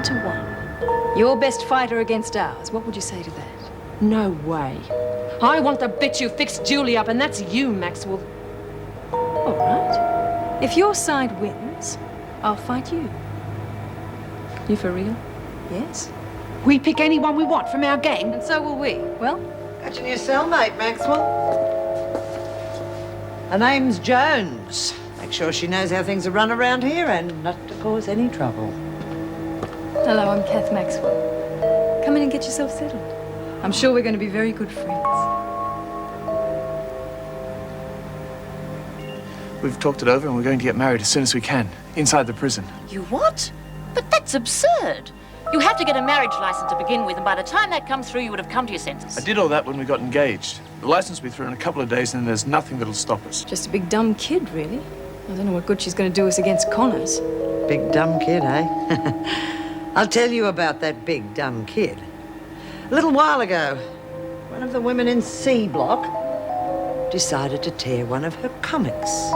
10-1. Your best fighter against ours. What would you say to that? No way. I want the bitch who fixed Julie up, and that's you, Maxwell. All right. If your side wins, I'll fight you. You for real? Yes. We pick anyone we want from our gang. And so will we. Well? Got your new cellmate, Maxwell. Her name's Jones. Make sure she knows how things are run around here and not to cause any trouble. Hello, I'm Kath Maxwell. Come in and get yourself settled. I'm sure we're going to be very good friends. We've talked it over and we're going to get married as soon as we can, inside the prison. You what? But that's absurd. You have to get a marriage license to begin with, and by the time that comes through, you would have come to your senses. I did all that when we got engaged. The license will be through in a couple of days and there's nothing that'll stop us. Just a big dumb kid, really. I don't know what good she's going to do us against Connors. Big dumb kid, eh? I'll tell you about that big dumb kid. A little while ago, one of the women in C Block decided to tear one of her comics.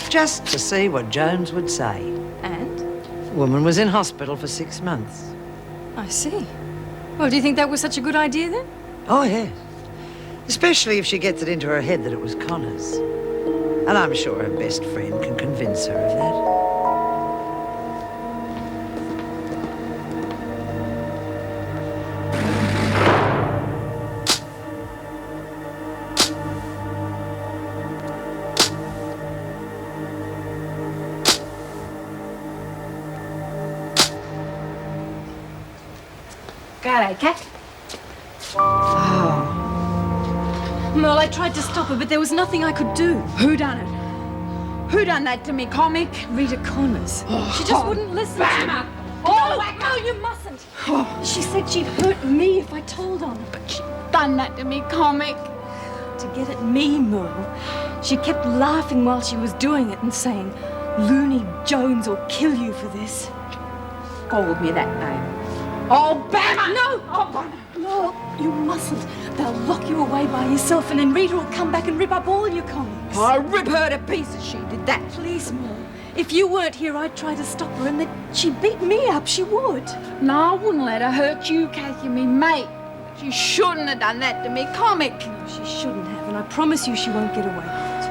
Just to see what Jones would say. And? The woman was in hospital for 6 months. I see. Well, do you think that was such a good idea, then? Oh, yes. Especially if she gets it into her head that it was Connors. And I'm sure her best friend can convince her of that. G'day, Kat. Merle, I tried to stop her, but there was nothing I could do. Who done it? Who done that to me, comic? Rita Connors. She just wouldn't listen Bama! to me. Oh, No, you mustn't. She said she'd hurt me if I told on her. But she done that to me, comic. To get at me, Merle, she kept laughing while she was doing it and saying, Looney Jones will kill you for this. Called me that name. Oh, Bama! No! Oh, Bama! No, you mustn't. They'll lock you away by yourself and then Rita will come back and rip up all your comics. I rip her to pieces, she did that. Please, Merle. If you weren't here, I'd try to stop her and then she'd beat me up. She would. No, I wouldn't let her hurt you, Kathy, me mate. She shouldn't have done that to me, comic. No, she shouldn't have, and I promise you she won't get away with it.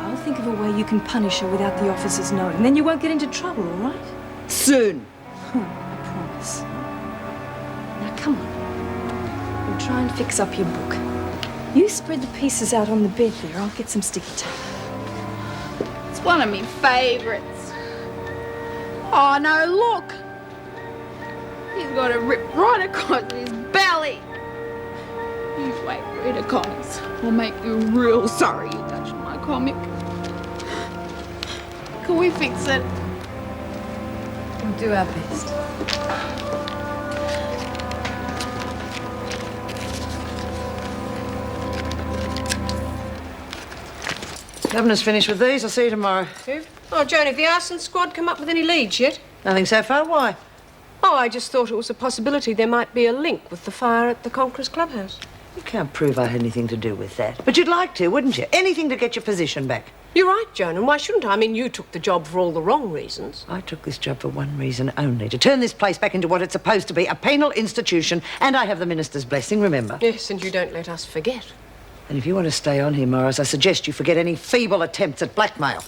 I'll think of a way you can punish her without the officers knowing. Then you won't get into trouble, all right? Soon. I promise. Now, come on. We'll try and fix up your book. You spread the pieces out on the bed there. I'll get some sticky tape. It's one of me favourites. Oh, no, look. He's got a rip right across his belly. You wait, Rita Connors. I'll make you real sorry you touched my comic. Can we fix it? We'll do our best. Governor's finished with these. I'll see you tomorrow. Oh, Joan, have the arson squad come up with any leads yet? Nothing so far. Why? Oh, I just thought it was a possibility there might be a link with the fire at the Conqueror's Clubhouse. You can't prove I had anything to do with that. But you'd like to, wouldn't you? Anything to get your position back. You're right, Joan, and why shouldn't I? I mean, you took the job for all the wrong reasons. I took this job for one reason only, to turn this place back into what it's supposed to be, a penal institution, and I have the minister's blessing, remember? Yes, and you don't let us forget. And if you want to stay on here, Morris, I suggest you forget any feeble attempts at blackmail.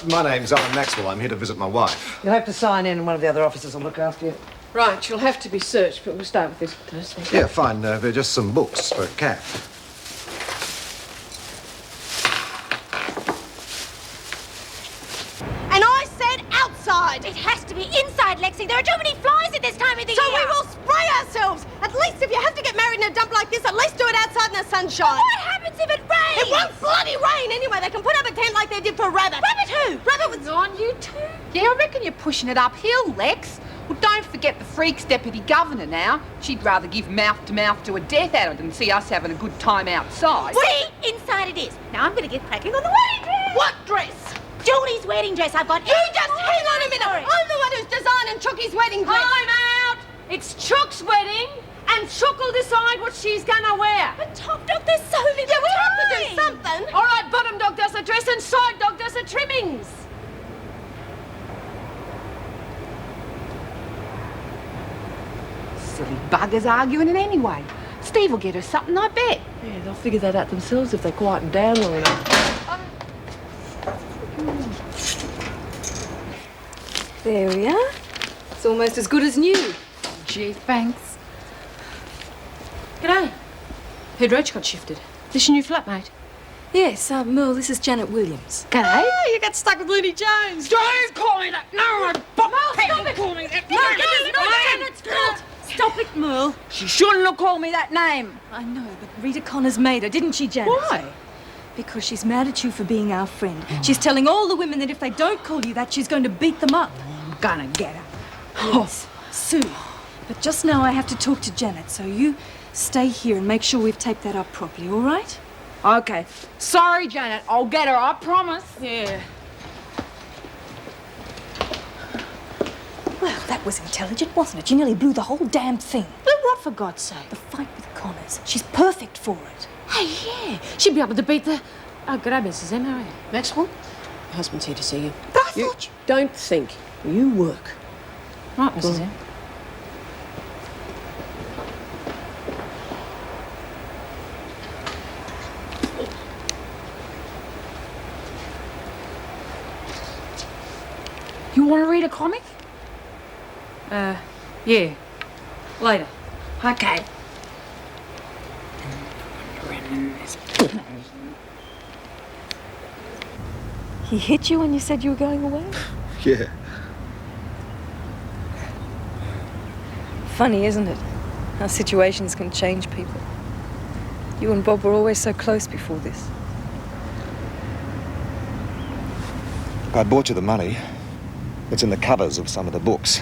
My name's Alan Maxwell. I'm here to visit my wife. You'll have to sign in and one of the other officers will look after you. Right, you'll have to be searched, but we'll start with this person. Yeah, fine. They're just some books for Kat. And I said outside! It has to be inside, Lexi. There are too many flies at this time of the year. So we will spray ourselves. At least if you have to get married in a dump like this, at least do it outside in the sunshine. What happens if it rains? It won't bloody rain anyway. They can put up a tent like they did for Rabbit. Rabbit who? Rabbit was... On you two? Yeah, I reckon you're pushing it uphill, Lex. Well, don't forget the Freak's deputy governor now. She'd rather give mouth-to-mouth to a death adder than see us having a good time outside. See? Inside it is. Now I'm going to get cracking on the wedding dress. What dress? Julie's wedding dress. I've got... You just hang on a minute. I'm the one who's designing Chucky's wedding dress. Time out! It's Chook's wedding, and Chook will decide what she's gonna wear. But top dog, there's so little Yeah, we have to time. do something. All right, bottom dog does the dress and side dog does the trimmings. Silly buggers arguing it anyway. Steve will get her something, I bet. Yeah, they'll figure that out themselves if they quieten down long enough. There we are. It's almost as good as new. Gee, thanks. G'day. Heard Roach got shifted. This your new flatmate? Yes, Merle, this is Janet Williams. G'day. Oh, you got stuck with Looney Jones. Don't call me that! No, stop it! Call me that! Stop it, Merle. She shouldn't have called me that name. I know, but Rita Connors made her, didn't she, Janet? Why? Because she's mad at you for being our friend. She's telling all the women that if they don't call you that, she's going to beat them up. I'm gonna get her. Yes, soon. But just now I have to talk to Janet, so you stay here and make sure we've taped that up properly, all right? Okay. Sorry, Janet. I'll get her, I promise. Yeah. Well, that was intelligent, wasn't it? You nearly blew the whole damn thing. Blew what, for God's sake? The fight with Connors. She's perfect for it. Hey, yeah. She'd be able to beat the... Oh, g'day, Mrs. M. How are you? Maxwell? Your husband's here to see you. But I thought Don't think. You work. Right, Mrs. M. you want to read a comic? Yeah. Later. Okay. He hit you when you said you were going away? Yeah. Funny, isn't it? How situations can change people. You and Bob were always so close before this. I bought you the money. It's in the covers of some of the books.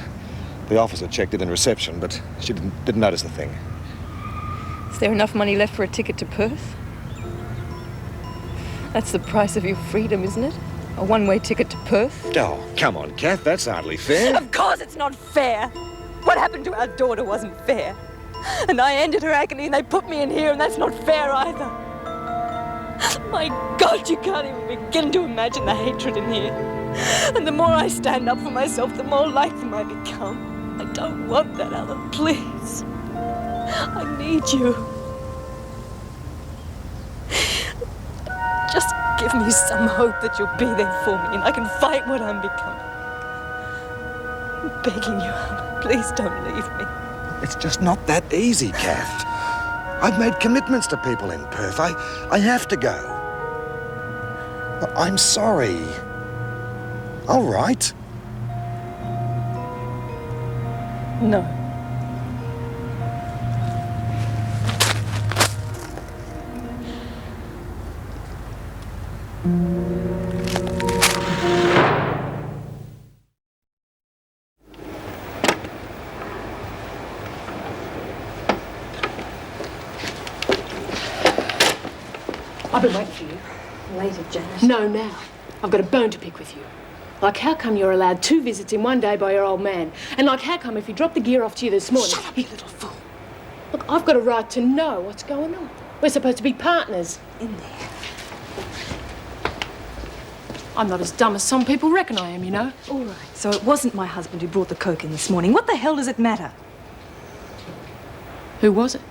The officer checked it in reception, but she didn't notice the thing. Is there enough money left for a ticket to Perth? That's the price of your freedom, isn't it? A one-way ticket to Perth? Oh, come on, Kath, that's hardly fair. Of course it's not fair. What happened to our daughter wasn't fair. And I ended her agony and they put me in here, and that's not fair either. My God, you can't even begin to imagine the hatred in here. And the more I stand up for myself, the more like them I become. I don't want that, Alan, please. I need you. Just give me some hope that you'll be there for me and I can fight what I'm becoming. I'm begging you, Alan, please don't leave me. It's just not that easy, Kath. I've made commitments to people in Perth. I have to go. I'm sorry. All right. No. I've been waiting for you. Later, Janet. No, now. I've got a bone to pick with you. Like, how come you're allowed 2 visits in one day by your old man? And like, how come if he dropped the gear off to you this morning... Shut up, you little fool. Look, I've got a right to know what's going on. We're supposed to be partners. In there. I'm not as dumb as some people reckon I am, you know. All right. So it wasn't my husband who brought the coke in this morning. What the hell does it matter? Who was it?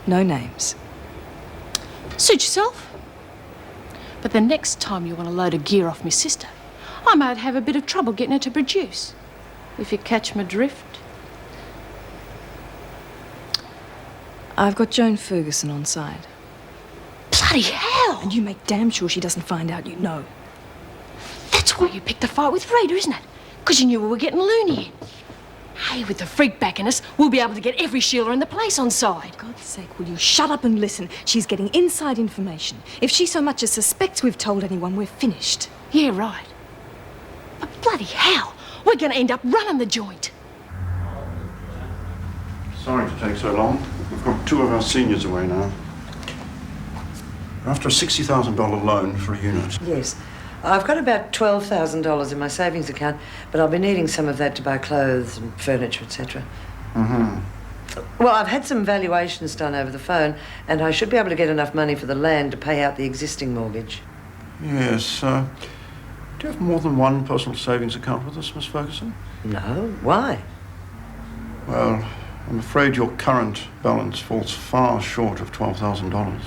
No names. Suit yourself. But the next time you want to load a gear off my sister, I might have a bit of trouble getting her to produce. If you catch my drift. I've got Joan Ferguson on side. Bloody hell! And you make damn sure she doesn't find out you know. That's why you picked the fight with Rita, isn't it? Because you knew we were getting loony in. Hey, with the freak backing us, we'll be able to get every Sheila in the place on side. For God's sake, will you shut up and listen? She's getting inside information. If she so much as suspects we've told anyone, we're finished. Yeah, right. But bloody hell, we're going to end up running the joint. Sorry to take so long. We've got 2 of our seniors away now. We're after a $60,000 loan for a unit. Yes. I've got about $12,000 in my savings account, but I'll be needing some of that to buy clothes and furniture, etc. Well, I've had some valuations done over the phone, and I should be able to get enough money for the land to pay out the existing mortgage. Yes. Do you have more than one personal savings account with us, Miss Ferguson? No. Why? Well, I'm afraid your current balance falls far short of $12,000.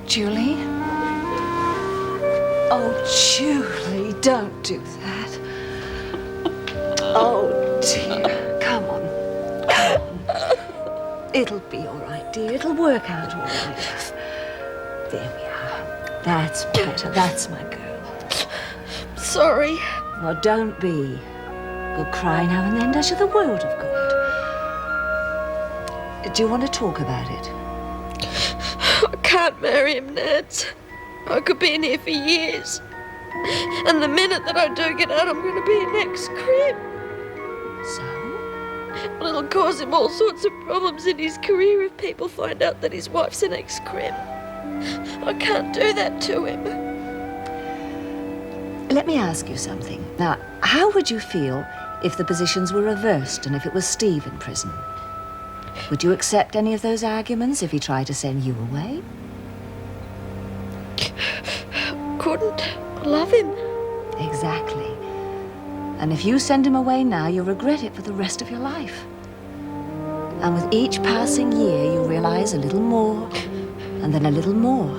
Julie? Oh, Julie, don't do that. Oh, dear. Come on. Come on. It'll be all right, dear. It'll work out all right. There we are. That's better. That's my girl. Sorry. Well, don't be. Good cry now and then does you the world of good. Do you want to talk about it? I can't marry him, Ned. I could be in here for years. And the minute that I do get out, I'm going to be an ex-crib. So? Well, it'll cause him all sorts of problems in his career if people find out that his wife's an ex-crib. I can't do that to him. Let me ask you something. Now, how would you feel if the positions were reversed and if it was Steve in prison? Would you accept any of those arguments if he tried to send you away? Couldn't. I love him. Exactly. And if you send him away now, you'll regret it for the rest of your life. And with each passing year, you'll realize a little more, and then a little more.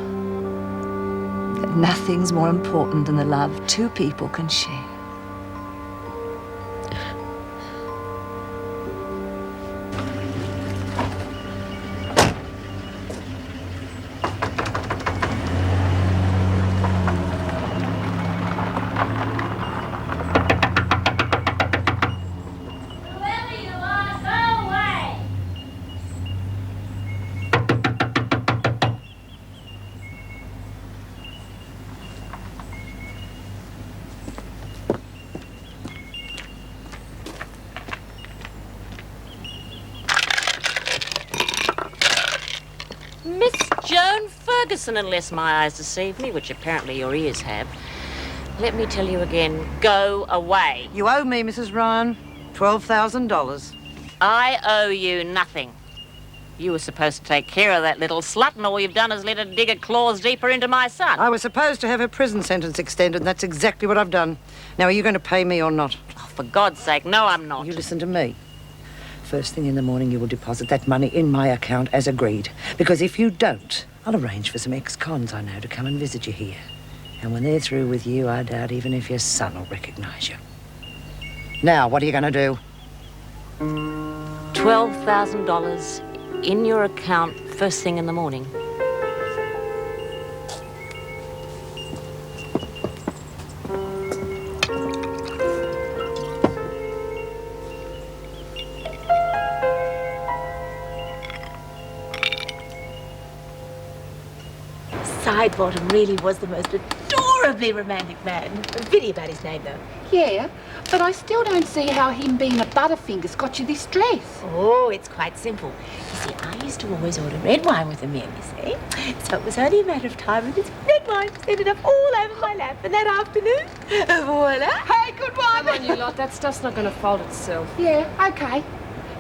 That nothing's more important than the love two people can share. Miss Joan Ferguson, unless my eyes deceive me, which apparently your ears have. Let me tell you again, go away. You owe me, Mrs. Ryan, $12,000. I owe you nothing. You were supposed to take care of that little slut, and all you've done is let her dig her claws deeper into my son. I was supposed to have her prison sentence extended, and that's exactly what I've done. Now, are you going to pay me or not? Oh, for God's sake, no, I'm not. You listen to me. First thing in the morning, you will deposit that money in my account as agreed. Because if you don't, I'll arrange for some ex-cons I know to come and visit you here. And when they're through with you, I doubt even if your son will recognize you. Now, what are you going to do? $12,000 in your account first thing in the morning. Sidebottom really was the most adorably romantic man. A pity about his name, though. Yeah, but I still don't see how him being a Butterfingers got you this dress. Oh, it's quite simple. You see, I used to always order red wine with the meal, you see. So it was only a matter of time and this red wine just ended up all over my lap. And that afternoon, voila. Hey, good one. Come on, you lot. That stuff's not going to fold itself. Yeah, okay.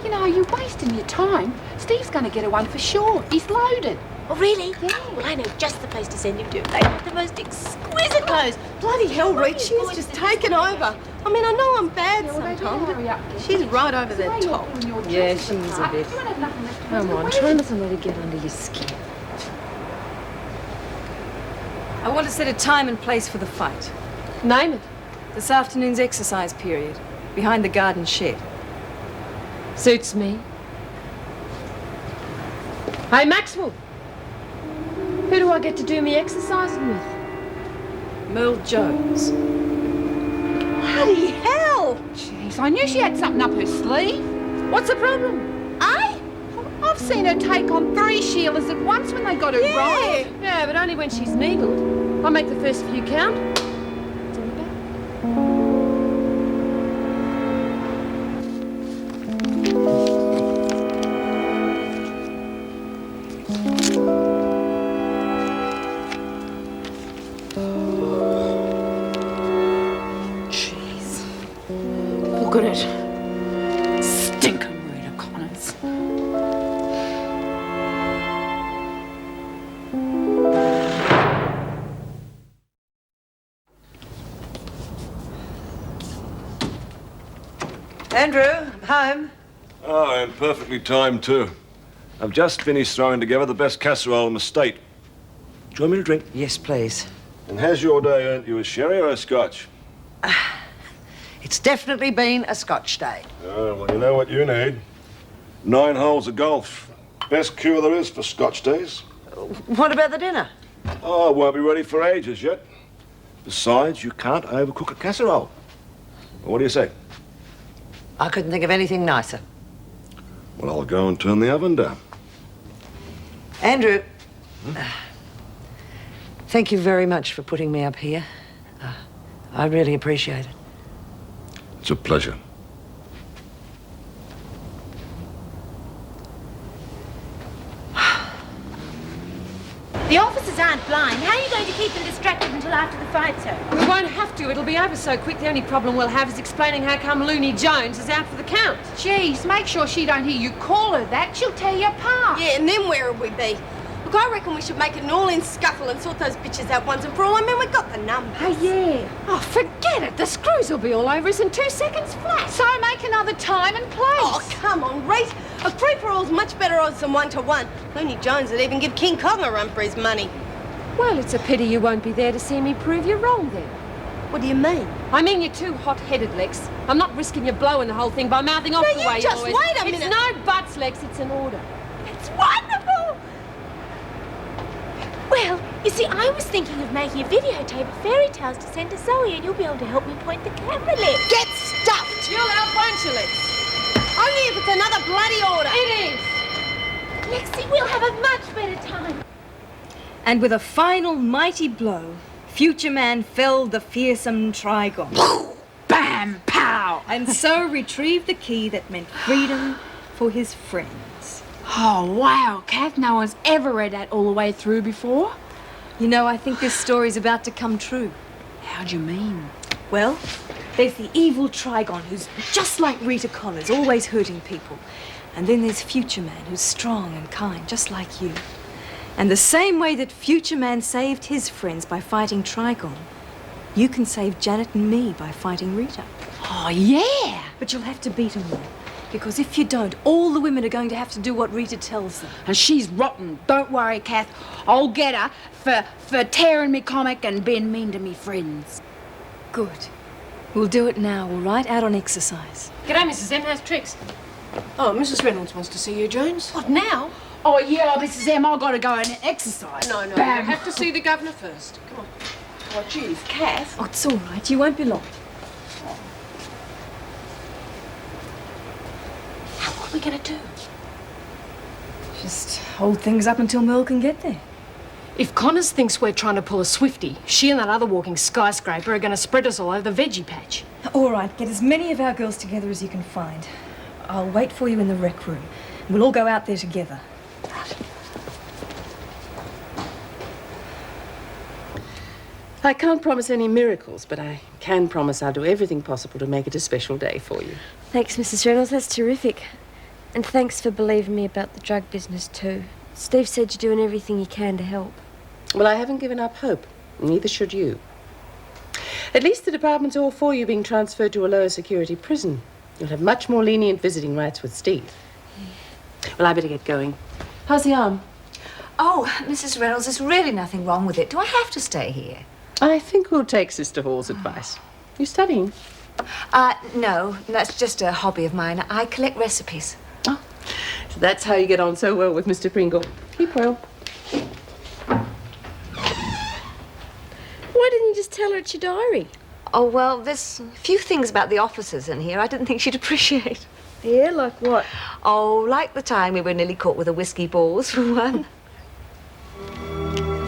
You know, you're wasting your time. Steve's going to get a one for sure. He's loaded. Oh, really? Yeah. Well, I know just the place to send him to. They have the most exquisite clothes. Bloody hell, Reed, she's just taken over. I mean, I know I'm bad Hurry sometimes, up. but she's right over the top. Yeah, she is a bit. Come on, try not to let her get under your skin. I want to set a time and place for the fight. Name it. This afternoon's exercise period, behind the garden shed. Suits me. Hey, Maxwell. Who do I get to do me exercising with? Merle Jones. Bloody hell! Jeez, I knew she had something up her sleeve. What's the problem? I've seen her take on 3 Sheilas at once when they got her right. Yeah, but only when she's needled. I'll make the first few count. Look at it. Stinking Rita Connors. Andrew, I'm home. Oh, and perfectly timed, too. I've just finished throwing together the best casserole in the state. Do you want me to drink? Yes, please. And has your day earned you a sherry or a scotch? It's definitely been a Scotch day. Oh, well, you know what you need. 9 holes of golf. Best cure there is for Scotch days. What about the dinner? Oh, it won't be ready for ages yet. Besides, you can't overcook a casserole. Well, what do you say? I couldn't think of anything nicer. Well, I'll go and turn the oven down. Andrew, thank you very much for putting me up here. I really appreciate it. It's a pleasure. The officers aren't blind. How are you going to keep them distracted until after the fight, sir? We won't have to. It'll be over so quick. The only problem we'll have is explaining how come Looney Jones is out for the count. Jeez, make sure she don't hear you call her that. She'll tear you apart. Yeah, and then where would we be? Look, I reckon we should make an all-in scuffle and sort those bitches out once and for all. I mean, we got the numbers. Oh, yeah. Oh, forget it. The screws will be all over us in 2 seconds flat. So make another time and place. Oh, come on, Reese. A free-for-all's much better odds than 1-to-1. Looney Jones would even give King Kong a run for his money. Well, it's a pity you won't be there to see me prove you wrong then. What do you mean? I mean you're too hot-headed, Lex. I'm not risking you blowing the whole thing by mouthing off Now, the you way just you always... wait a minute. It's no buts, Lex. It's an order. It's wonderful! Well, you see, I was thinking of making a videotape of fairy tales to send to Zoe, and you'll be able to help me point the camera, Lex. Get stuffed! You'll help, won't you, Lex? Only if it's another bloody order. It is. Lexi, we'll have a much better time. And with a final mighty blow, Future Man felled the fearsome Trigon. Bam! Pow! And so retrieved the key that meant freedom for his friends. Oh, wow, Kath. No one's ever read that all the way through before. You know, I think this story's about to come true. How do you mean? Well, there's the evil Trigon who's just like Rita Connors, always hurting people. And then there's Future Man who's strong and kind, just like you. And the same way that Future Man saved his friends by fighting Trigon, you can save Janet and me by fighting Rita. Oh, yeah! But you'll have to beat them all. Because if you don't, all the women are going to have to do what Rita tells them. And she's rotten. Don't worry, Kath. I'll get her for tearing me comic and being mean to me friends. Good. We'll do it now, all right? Out on exercise. G'day, Mrs. M. How's Trix? Oh, Mrs. Reynolds wants to see you, Jones. What, now? Oh, yeah, Mrs. M, I've got to go and exercise. No, you Bam. have to see the governor first. Come on. Oh, geez, Kath. Oh, it's all right. You won't be long. What are we going to do? Just hold things up until Merle can get there. If Connors thinks we're trying to pull a Swiftie, she and that other walking skyscraper are going to spread us all over the veggie patch. All right, get as many of our girls together as you can find. I'll wait for you in the rec room. We'll all go out there together. I can't promise any miracles, but I can promise I'll do everything possible to make it a special day for you. Thanks, Mrs. Reynolds. That's terrific. And thanks for believing me about the drug business, too. Steve said you're doing everything you can to help. Well, I haven't given up hope. Neither should you. At least the department's all for you being transferred to a lower security prison. You'll have much more lenient visiting rights with Steve. Well, I better get going. How's the arm? Oh, Mrs. Reynolds, there's really nothing wrong with it. Do I have to stay here? I think we'll take Sister Hall's advice. You studying? No, that's just a hobby of mine. I collect recipes. Oh, so that's how you get on so well with Mr. Pringle. Keep well. Why didn't you just tell her it's your diary? Oh, well, there's a few things about the officers in here I didn't think she'd appreciate. Yeah, like what? Oh, like the time we were nearly caught with the whiskey balls, for one.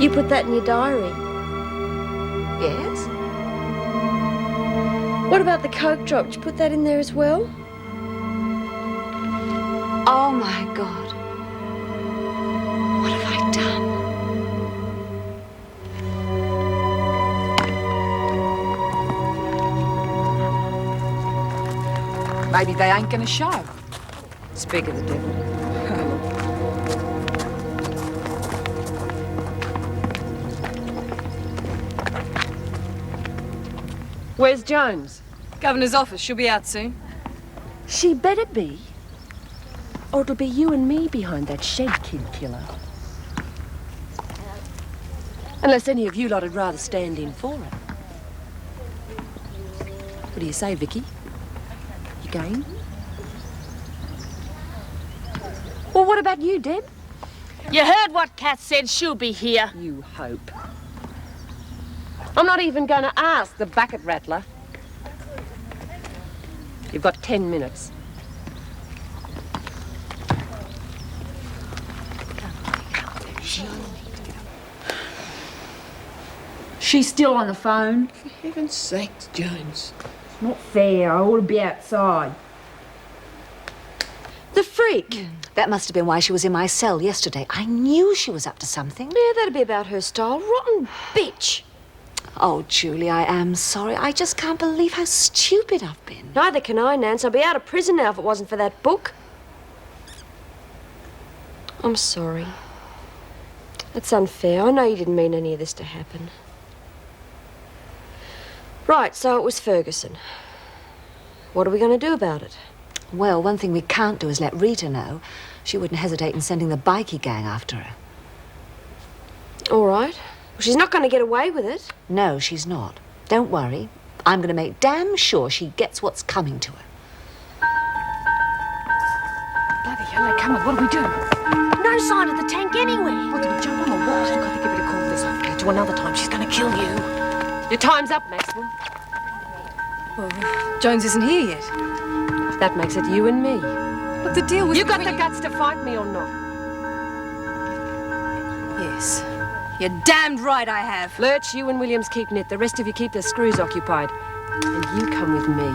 You put that in your diary? Yes. What about the coke drop? Did you put that in there as well? Oh, my God. What have I done? Maybe they ain't going to show. Speak of the devil. Where's Jones? Governor's office. She'll be out soon. She better be, or it'll be you and me behind that shed kid killer. Unless any of you lot would rather stand in for her. What do you say, Vicky? You game? Well, what about you, Deb? You heard what Kath said. She'll be here. You hope. I'm not even going to ask the bucket rattler. You've got 10 minutes. She's still on the phone. For heaven's sake, Jones. It's not fair. I ought to be outside. The freak. That must have been why she was in my cell yesterday. I knew she was up to something. Yeah, that'd be about her style. Rotten bitch. Oh, Julie, I am sorry. I just can't believe how stupid I've been. Neither can I, Nance. I'd be out of prison now if it wasn't for that book. I'm sorry. It's unfair. I know you didn't mean any of this to happen. Right, so it was Ferguson. What are we going to do about it? Well, one thing we can't do is let Rita know. She wouldn't hesitate in sending the bikie gang after her. All right. Well, she's not going to get away with it. No, she's not. Don't worry. I'm going to make damn sure she gets what's coming to her. Bloody hell, come on, what do we do? No sign of the tank anywhere. What, do we jump on or what? Look, I think you better call this off to another time. She's going to kill you. Your time's up, Maxwell. Well, Jones isn't here yet. That makes it you and me. Look, the deal was... You got the guts to fight me or not? Yes. You're damned right I have. Lurch, you and Williams keep knit. The rest of you keep the screws occupied. And you come with me.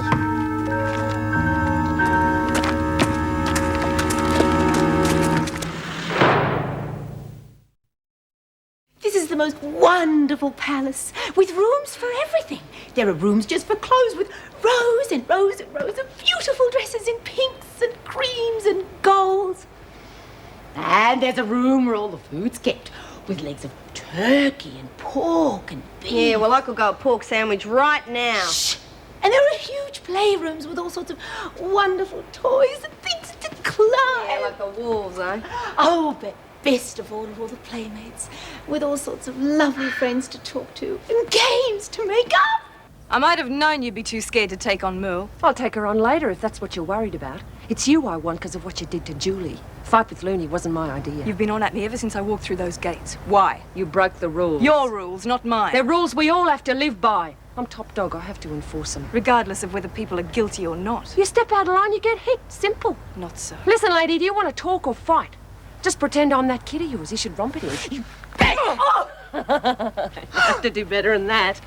This is the most wonderful palace with rooms for everything. There are rooms just for clothes with rows and rows and rows of beautiful dresses in pinks and creams and golds. And there's a room where all the food's kept with legs of turkey and pork and beef. Yeah, well, I could go a pork sandwich right now. Shh. And there are huge playrooms with all sorts of wonderful toys and things to climb. Yeah, like the wolves, eh? Oh, but best of all the playmates with all sorts of lovely friends to talk to and games to make up. I might have known you'd be too scared to take on Merle. I'll take her on later if that's what you're worried about. It's you I want because of what you did to Julie. Fight with Looney wasn't my idea. You've been on at me ever since I walked through those gates. Why? You broke the rules. Your rules, not mine. They're rules we all have to live by. I'm top dog. I have to enforce them. Regardless of whether people are guilty or not. You step out of line, you get hit. Simple. Not so. Listen, lady, do you want to talk or fight? Just pretend I'm that kid of yours. You should romp it in. You have to do better than that.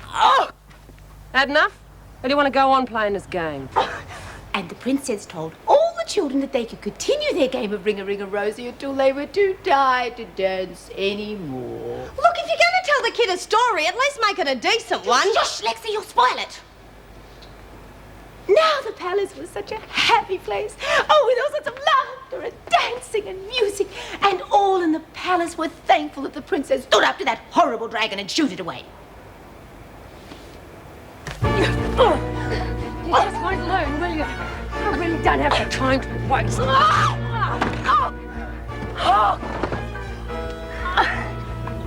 Had enough? Or do you want to go on playing this game? And the princess told all the children that they could continue their game of Ring-a-Ring-a-Rosie until they were too tired to dance anymore. Look, if you're going to tell the kid a story, at least make it a decent one. Shush, Lexi, you'll spoil it. Now the palace was such a happy place. Oh, with all sorts of laughter and dancing and music. And all in the palace were thankful that the princess stood up to that horrible dragon and shooed it away. Just wait alone, will you? I really don't have the time to waste.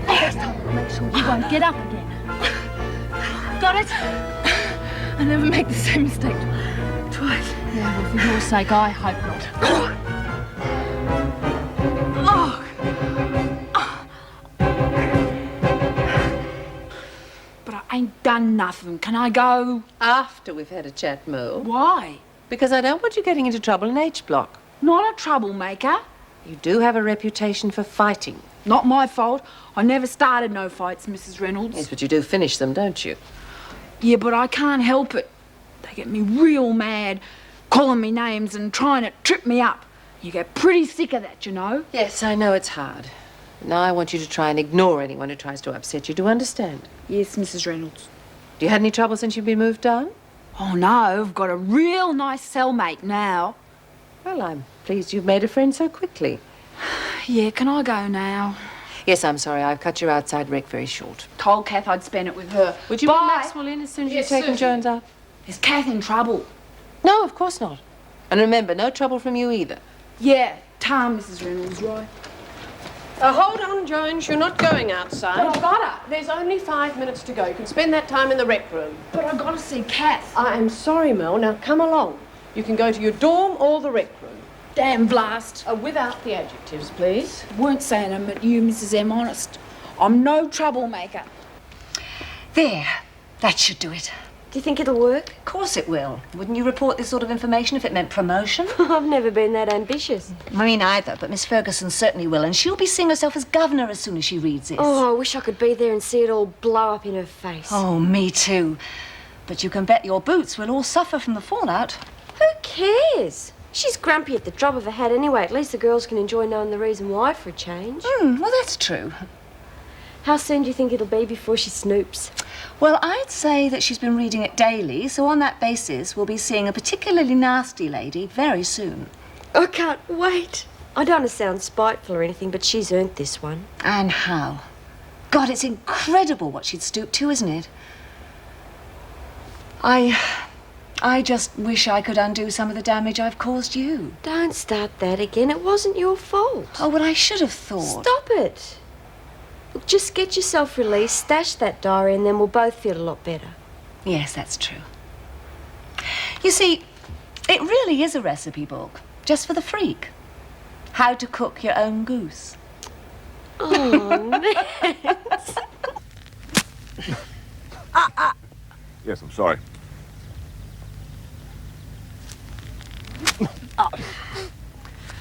Next time I'll make sure you won't get up again. Got it? I never make the same mistake twice. Yeah, well, for your sake, I hope not. But I ain't done nothing. Can I go? After we've had a chat, Merle. Why? Because I don't want you getting into trouble in H-Block. Not a troublemaker. You do have a reputation for fighting. Not my fault. I never started no fights, Mrs. Reynolds. Yes, but you do finish them, don't you? Yeah, but I can't help it. They get me real mad, calling me names and trying to trip me up. You get pretty sick of that, you know. Yes, I know it's hard. Now I want you to try and ignore anyone who tries to upset you. Do you understand? Yes, Mrs. Reynolds. Do you had any trouble since you've been moved down? Oh, no. I've got a real nice cellmate now. Well, I'm pleased you've made a friend so quickly. Yeah, can I go now? Yes, I'm sorry. I've cut your outside rec very short. Told Kath I'd spend it with her. Would you want Maxwell in as soon as you've taken Jones out? Is Kath in trouble? No, of course not. And remember, no trouble from you either. Yeah, Tom, Mrs. Reynolds, right. Hold on, Jones. You're not going outside. But I've gotta. There's only 5 minutes to go. You can Spend that time in the rec room. But I've got to see Kath. I am sorry, Mel. Now come along. You can go to your dorm or the rec room. Damn blast. Without the adjectives, please. Weren't saying them at you, Mrs. M, honest. I'm no troublemaker. There. That should do it. Do you think it'll work? Of course it will. Wouldn't you report this sort of information if it meant promotion? I've never been that ambitious. Me neither, but Miss Ferguson certainly will, and she'll be seeing herself as governor as soon as she reads this. Oh, I wish I could be there and see it all blow up in her face. Oh, me too. But you can bet your boots we'll all suffer from the fallout. Who cares? She's grumpy at the drop of a hat anyway. At least the girls can enjoy knowing the reason why for a change. Well, that's true. How soon do you think it'll be before she snoops? Well, I'd say that she's been reading it daily, so on that basis, we'll be seeing a particularly nasty lady very soon. I can't wait. I don't want to sound spiteful or anything, but she's earned this one. And how? God, it's incredible what she'd stooped to, isn't it? I just wish I could undo some of the damage I've caused you. Don't start that again. It wasn't your fault. Oh, but I should have thought. Stop it. Look, just get yourself released, stash that diary, and then we'll both feel a lot better. Yes, that's true. You see, it really is a recipe book, just for the freak. How to cook your own goose. Oh, Ness. Yes, I'm sorry.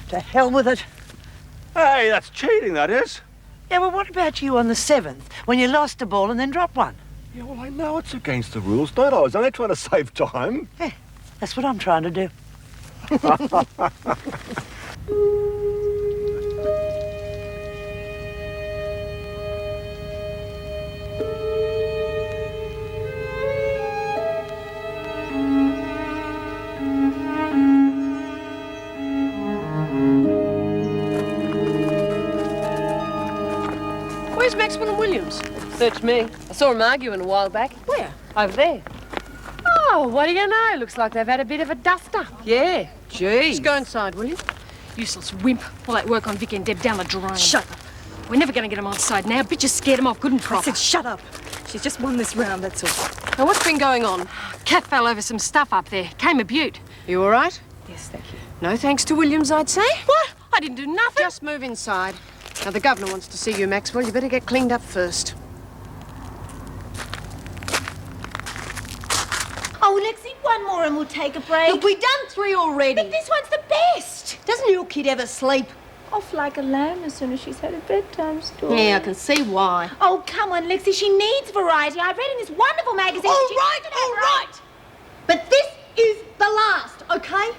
To hell with it. Hey, that's cheating, that is. Yeah, well, what about you on the 7th, when you lost a ball and then dropped one? Yeah, well, I know it's against the rules, don't I? I was only trying to save time. Yeah, that's what I'm trying to do. Where's Maxwell and Williams? Search me. I saw them arguing a while back. Where? Over there. Oh, what do you know? Looks like they've had a bit of a duster. Yeah, gee. Just go inside, will you? Useless wimp. All that work on Vicky and Deb down the drain. Shut up. We're never going to get them on side now. Bitches scared them off good and proper. I said shut up. She's just won this round, that's all. Now, what's been going on? Cat fell over some stuff up there. Came a beaut. You all right? Yes, thank you. No thanks to Williams, I'd say. What? I didn't do nothing. Just move inside. Now, the governor wants to see you, Maxwell. You better get cleaned up first. Oh, Lexi, one more and we'll take a break. Look, we've done 3 already. But this one's the best. Doesn't your kid ever sleep? Off like a lamb as soon as she's had a bedtime story. Yeah, I can see why. Oh, come on, Lexi, she needs variety. I read in this wonderful magazine. All right. But this is the last, okay?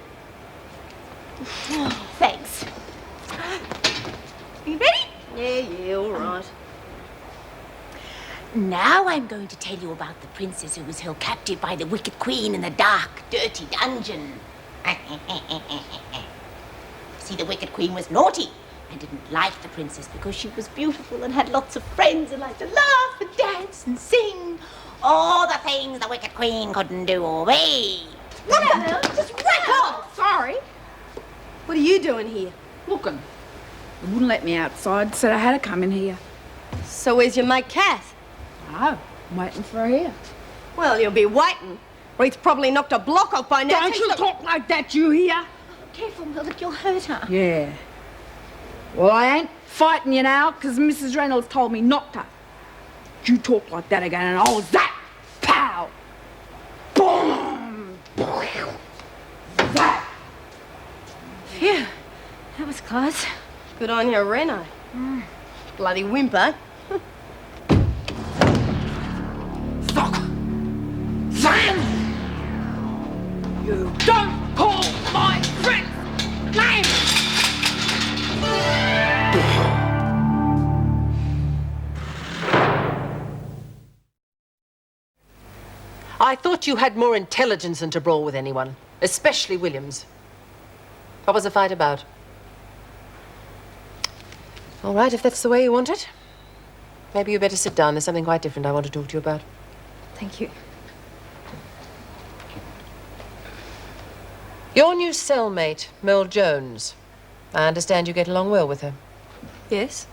Thanks. You ready? Yeah, all right. Now I'm going to tell you about the princess who was held captive by the wicked queen in the dark, dirty dungeon. See, the wicked queen was naughty and didn't like the princess because she was beautiful and had lots of friends and liked to laugh and dance and sing. All the things the wicked queen couldn't do or be. What the hell? Just whack off! Sorry. What are you doing here? Looking. They wouldn't let me outside. Said I had to come in here. So where's your mate, Kath? Oh, I'm waiting for her here. Well, you'll be waiting. Ruth's probably knocked a block off by now. Don't you talk like that, you hear? Careful, look, you'll hurt her. Yeah. Well, I ain't fighting you now, because Mrs. Reynolds told me not to. You talk like that again, and I'll zap! Pow! Boom! Zap! Phew, that was close. Good on you, Reno. Bloody whimper. Sam! You don't call my friend's name! I thought you had more intelligence than to brawl with anyone, especially Williams. What was the fight about? All right, if that's the way you want it. Maybe you better sit down. There's something quite different I want to talk to you about. Thank you. Your new cellmate, Merle Jones. I understand you get along well with her. Yes?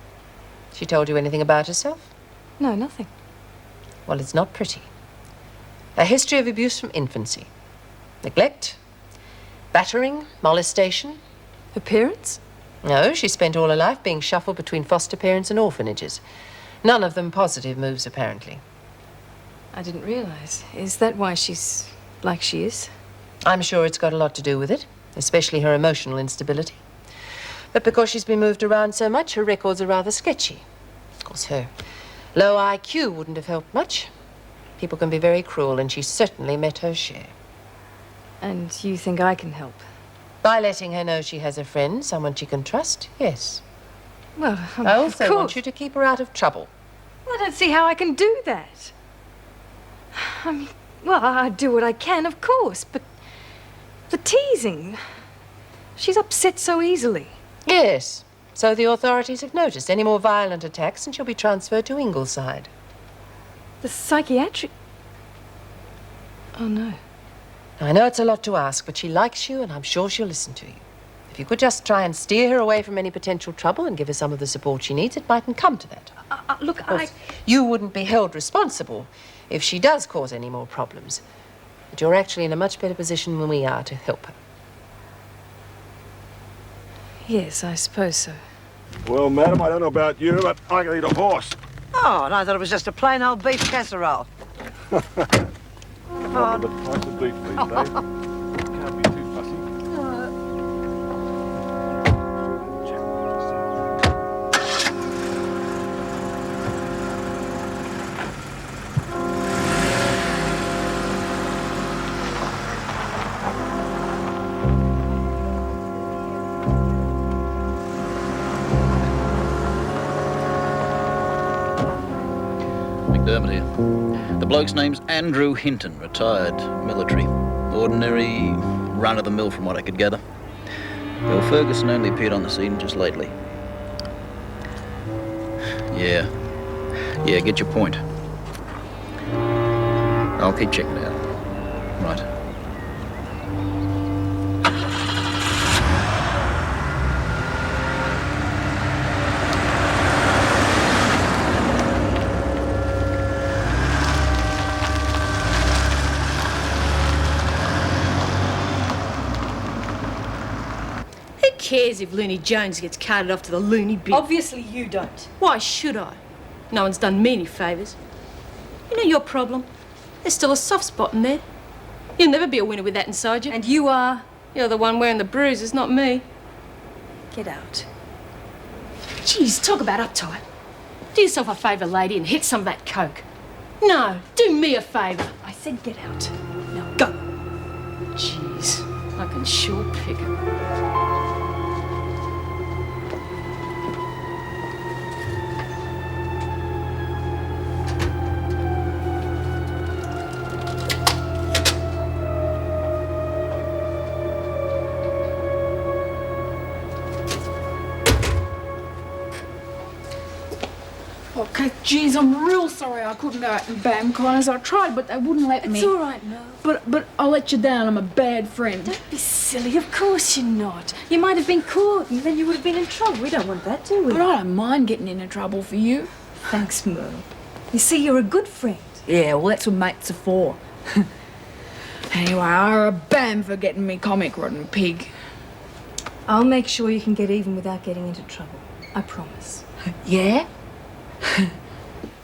She told you anything about herself? No, nothing. Well, it's not pretty. A history of abuse from infancy. Neglect, battering, molestation. Her parents? No, she spent all her life being shuffled between foster parents and orphanages. None of them positive moves, apparently. I didn't realize. Is that why she's like she is? I'm sure it's got a lot to do with it, especially her emotional instability. But because she's been moved around so much, her records are rather sketchy. Of course, her low IQ wouldn't have helped much. People can be very cruel, and she's certainly met her share. And you think I can help? By letting her know she has a friend, someone she can trust, yes. Well, I also of course. want you to keep her out of trouble. I don't see how I can do that. I mean, well, I do what I can, of course, but the teasing, she's upset so easily. Yes, so the authorities have noticed any more violent attacks and she'll be transferred to Ingleside. The psychiatric... Oh, no. I know it's a lot to ask, but she likes you and I'm sure she'll listen to you. If you could just try and steer her away from any potential trouble and give her some of the support she needs, it mightn't come to that. Look, Of course, you wouldn't be held responsible if she does cause any more problems. But you're actually in a much better position than we are to help her. Yes, I suppose so. Well, madam, I don't know about you, but I can eat a horse. Oh, and I thought it was just a plain old beef casserole. Come on. The price of beef these days. Can't be too fussy. McDermott here. The bloke's name's Andrew Hinton, retired military. Ordinary, run-of-the-mill from what I could gather. Bill Ferguson only appeared on the scene just lately. Yeah, get your point. I'll keep checking it out. Right. Who cares if Looney Jones gets carted off to the loony bin? Obviously you don't. Why should I? No one's done me any favours. You know your problem? There's still a soft spot in there. You'll never be a winner with that inside you. And you are? You're the one wearing the bruises, not me. Get out. Jeez, talk about uptight. Do yourself a favour, lady, and hit some of that coke. No, do me a favour. I said get out. Now go. Jeez, I can sure pick it. Okay, geez, I'm real sorry I couldn't go out and bam Connors. I tried, but they wouldn't let me. It's all right, Mel. But I'll let you down. I'm a bad friend. Don't be silly. Of course you're not. You might have been caught, and then you would have been in trouble. We don't want that, do we? But I don't mind getting into trouble for you. Thanks, Merle. You see, you're a good friend. Yeah, well, that's what mates are for. Anyway, I bam for getting me comic rotten pig. I'll make sure you can get even without getting into trouble. I promise. Yeah?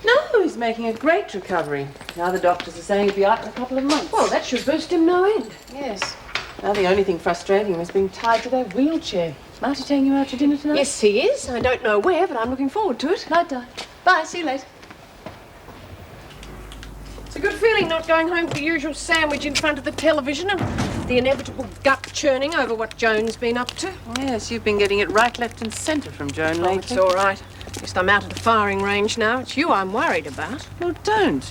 No, he's making a great recovery. Now the doctors are saying he'll be out in a couple of months. Well, that should boost him no end. Yes. Now the only thing frustrating is being tied to their wheelchair. Marty taking you out to dinner tonight? Yes, he is. I don't know where, but I'm looking forward to it. Night, Di. Bye, see you later. It's a good feeling not going home for the usual sandwich in front of the television and the inevitable gut churning over what Joan's been up to. Yes, you've been getting it right, left and centre from Joan Oh, lately. it's all right. At least I'm out of the firing range now. It's you I'm worried about. Well, don't.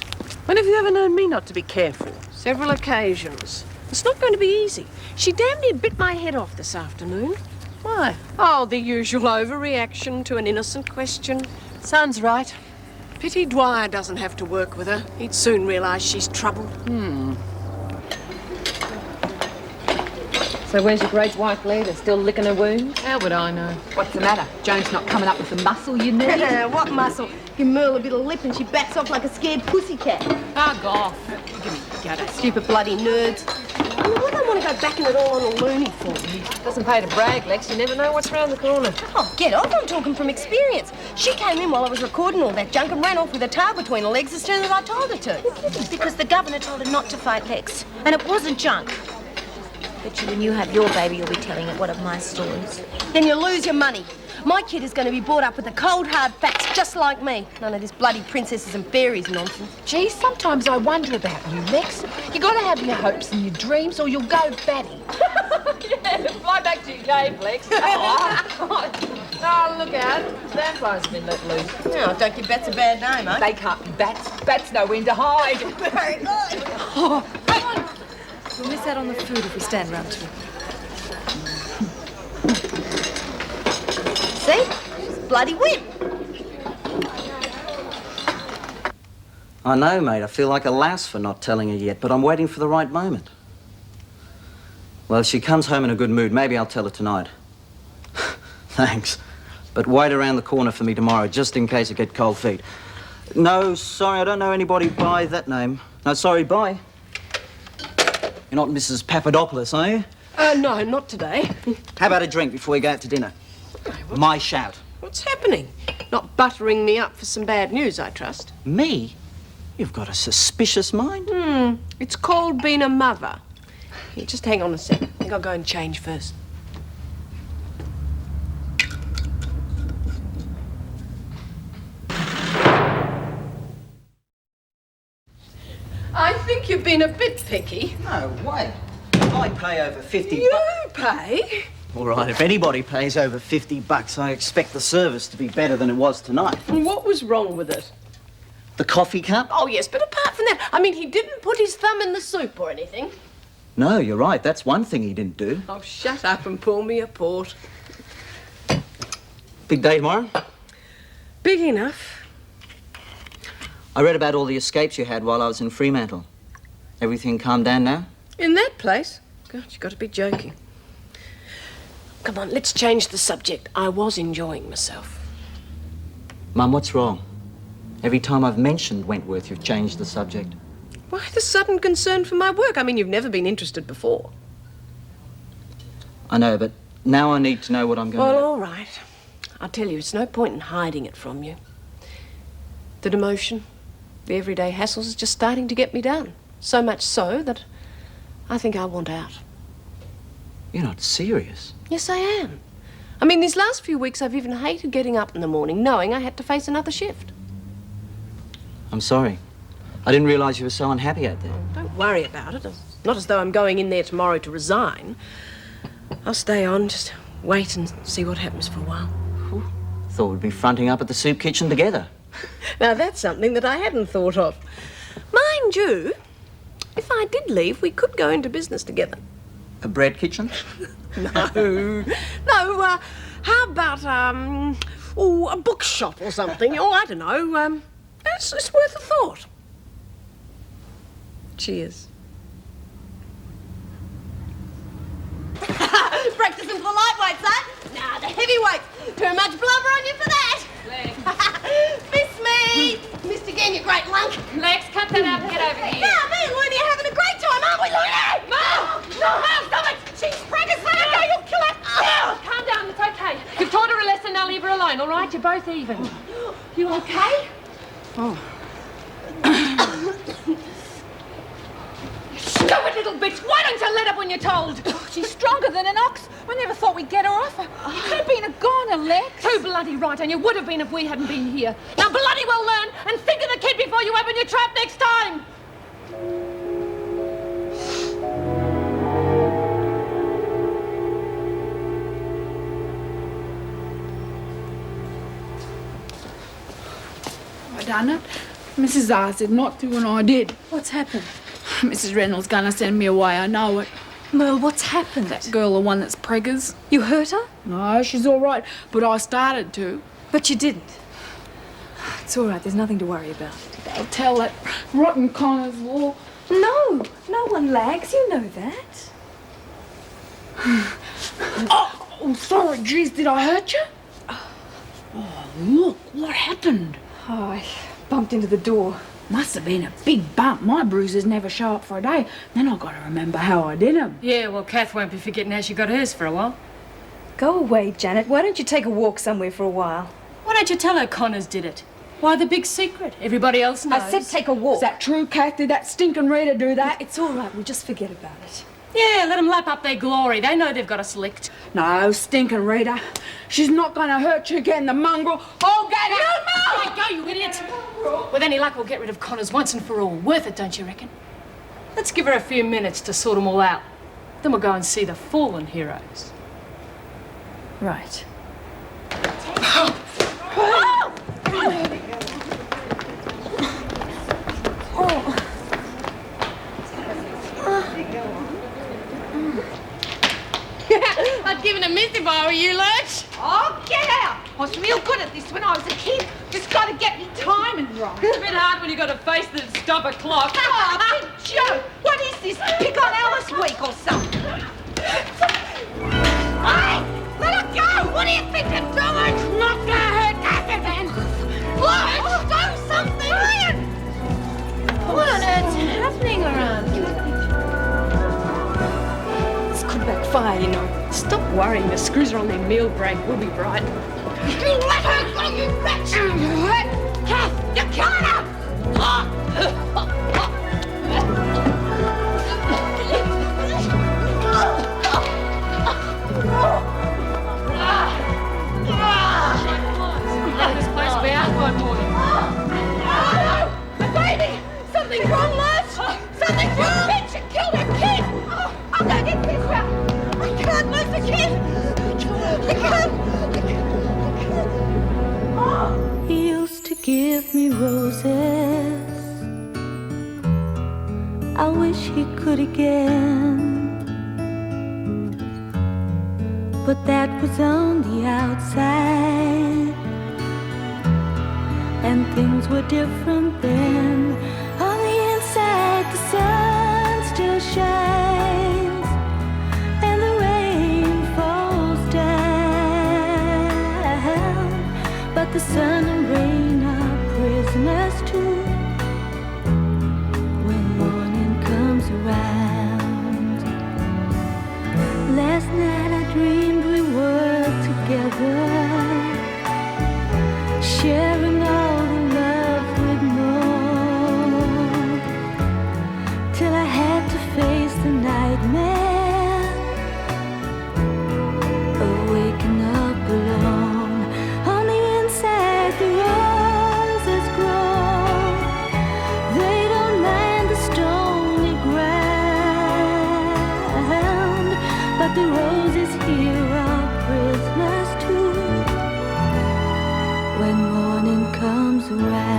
When have you ever known me not to be careful? Several occasions. It's not going to be easy. She damn near bit my head off this afternoon. Why? Oh, the usual overreaction to an innocent question. Sounds right. Pity Dwyer doesn't have to work with her. He'd soon realise she's trouble. So where's your great white leader? Still licking her wounds? How would I know? What's the matter? Joan's not coming up with the muscle you need? What muscle? You merle a bit of lip and she backs off like a scared pussycat. Bug off. Give me gutter. Stupid bloody nerds. I mean, why do they want to go backing it all on a loony for? Doesn't pay to brag, Lex. You never know what's round the corner. Oh, get off. I'm talking from experience. She came in while I was recording all that junk and ran off with her tail between her legs as soon as I told her to. Because the governor told her not to fight Lex. And it wasn't junk. Bet you when you have your baby, you'll be telling it one of my stories. Then you lose your money. My kid is going to be brought up with the cold, hard facts, just like me. None of this bloody princesses and fairies nonsense. Gee, sometimes I wonder about you, Lex. You got to have your hopes and your dreams or you'll go batty. Yeah, fly back to your cave, Lex. Oh, look out. Vampires have been let loose. Oh, don't give bats a bad name, eh? They can't be bats. Bats know when to hide. Very good. Oh, come on. We'll miss out on the food if we stand around too. See? Bloody whip. I know, mate. I feel like a lass for not telling her yet, but I'm waiting for the right moment. Well, if she comes home in a good mood, maybe I'll tell her tonight. Thanks. But wait around the corner for me tomorrow, just in case I get cold feet. No, sorry, I don't know anybody by that name. No, sorry, bye. You're not Mrs. Papadopoulos, are you? No, not today. How about a drink before we go out to dinner? My shout. What's happening? Not buttering me up for some bad news, I trust. Me? You've got a suspicious mind. It's called being a mother. Here, just hang on a sec. I think I'll go and change first. I think you've been a bit picky. No way. I pay over 50 You bucks. pay? All right, if anybody pays over 50 bucks, I expect the service to be better than it was tonight. And what was wrong with it? The coffee cup? Oh, yes, but apart from that, I mean, he didn't put his thumb in the soup or anything. No, you're right. That's one thing he didn't do. Oh, shut up and pour me a port. Big day tomorrow? Big enough. I read about all the escapes you had while I was in Fremantle. Everything calmed down now? In that place? God, you've got to be joking. Come on, let's change the subject. I was enjoying myself. Mum, what's wrong? Every time I've mentioned Wentworth, you've changed the subject. Why the sudden concern for my work? I mean, you've never been interested before. I know, but now I need to know what I'm going to Well, do. all right. I'll tell you, it's no point in hiding it from you. The demotion, the everyday hassles is just starting to get me down. So much so that I think I want out. You're not serious. Yes, I am. I mean, these last few weeks I've even hated getting up in the morning knowing I had to face another shift. I'm sorry. I didn't realise you were so unhappy out there. Don't worry about it. It's not as though I'm going in there tomorrow to resign. I'll stay on, just wait and see what happens for a while. Thought we'd be fronting up at the soup kitchen together. Now, that's something that I hadn't thought of. Mind you, if I did leave, we could go into business together. A bread kitchen? No. No, how about, a bookshop or something? Oh, I don't know. It's worth a thought. Cheers. Practicing for the lightweights, huh? Nah, the heavyweights. Too much blubber on you for that. Miss me. Missed again, you great lunk. Lex, cut that out and get over here. Yeah, me and Looney are having a great time, aren't we, Looney? No, stop it. She's pregnant. No, you'll kill her. Calm down, it's okay. You've taught her a lesson, now leave her alone, all right? You're both even. You okay? Oh. Stupid little bitch! Why don't you let up when you're told? She's stronger than an ox. We never thought we'd get her off. You could have been a goner, Lex. Too bloody right, and you would have been if we hadn't been here. Now bloody well learn and think of the kid before you open your trap next time! I done it. Mrs. R said not to, and I did. What's happened? Mrs. Reynolds gonna send me away, I know it. Merle, what's happened? That girl, the one that's preggers. You hurt her? No, she's all right, but I started to. But you didn't. It's all right, there's nothing to worry about. I'll tell that rotten Connors law. No, no one lags, you know that. Oh, sorry, jeez, did I hurt you? Oh, look, what happened? Oh, I bumped into the door. Must have been a big bump. My bruises never show up for a day. Then I got to remember how I did them. Yeah, well, Kath won't be forgetting how she got hers for a while. Go away, Janet. Why don't you take a walk somewhere for a while? Why don't you tell her Connors did it? Why the big secret? Everybody else knows. I said take a walk. Is that true, Kath? Did that stinking Rita do that? It's all right. We'll just forget about it. Yeah, let them lap up their glory. They know they've got us licked. No, stinking Rita. She's not going to hurt you again, the mongrel. Oh, get out! Let go, you idiot! With any luck, we'll get rid of Connors once and for all. Worth it, don't you reckon? Let's give her a few minutes to sort them all out. Then we'll go and see the fallen heroes. Right. I'd given a missy if I were you, Lurch. Oh, get out! I was real good at this when I was a kid. Just got to get me timing right. It's a bit hard when you got a face that'd stop a clock. Oh, big joke! What is this? Pick on Alice week or something? Hey! Let her go! What do you think you're doing? It's not gonna hurt nothing, man! Look! Do something! What on earth's happening around here? This could backfire, you know. Stop worrying. The screws are on their meal break. We'll be right. You let her go, you wretch! Kath, you're killing her! Let this place be out by morning. Baby! Something's wrong, Lurch! Something's wrong! Bitch, you killed her kid! I'm gonna get this out! I can't lose the kid! I can't! He used to give me roses. I wish he could again. But that was on the outside, and things were different then. On the inside, the sun still shines, and the rain falls down. But the sun and rain are prisoners too when morning comes around. Last night I dreamed we were together, sharing all the love we'd known, till I had to face the nightmare of waking up alone. On the inside, the roses grow. They don't mind the stony ground, but the roses here are prisoners too when morning comes around.